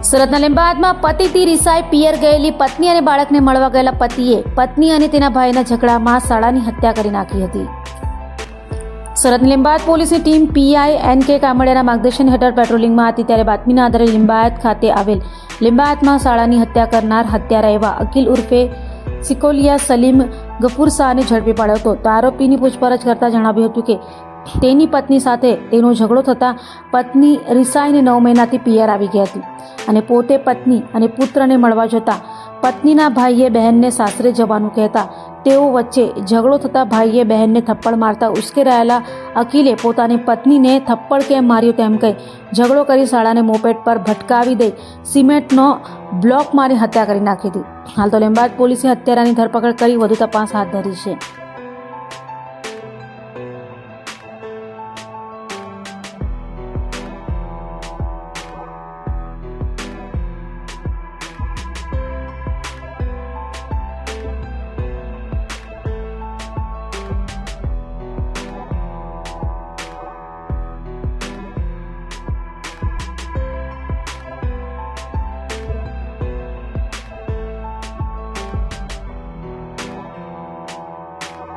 સુરતના લીંબાયતમાં પતિથી રિસાઈ પિયર ગયેલી પત્ની અને બાળકને મળવા ગયેલા પતિએ પત્ની અને તેના ભાઈના ઝઘડામાં સાળાની હત્યા કરી નાખી હતી. સુરતની લીંબાયત પોલીસની ટીમ પીઆઈ એન.કે. કામડિયાના માર્ગદર્શન હેઠળ પેટ્રોલિંગમાં હતી ત્યારે બાતમીના આધારે લીંબાયત ખાતે આવેલ લીંબાયતમાં સાળાની હત્યા કરનાર હત્યારા એવા અકીલ ઉર્ફે સિકોલિયા સલીમ ગફુર શાહને ઝડપી પાડ્યો હતો. તો આરોપીની પૂછપરછ કરતા જણાવ્યું હતું કે તેની પત્ની સાથે તેનો ઝઘડો થતા પત્ની રિસાઈને 9 મહિનાથી પિયર આવી ગઈ હતી અને પોતે પત્ની અને પુત્રને મળવા જતા પત્નીના ભાઈએ બહેનને સાસરે જવાનું કહેતા તેઓ વચ્ચે ઝઘડો થતા ભાઈએ બહેનને થપ્પડ મારતા ઉશ્કેરાયેલા અકીલે પોતાની પત્નીને થપ્પડ કેમ માર્યો તેમ કહી ઝઘડો કરી સાળાને મોપેડ પર ભટકાવી દઈ સિમેન્ટનો બ્લોક મારી હત્યા કરી નાખી હતી. હાલ તો લીંબાયત પોલીસે હત્યારાની ધરપકડ કરી વધુ તપાસ હાથ ધરી છે.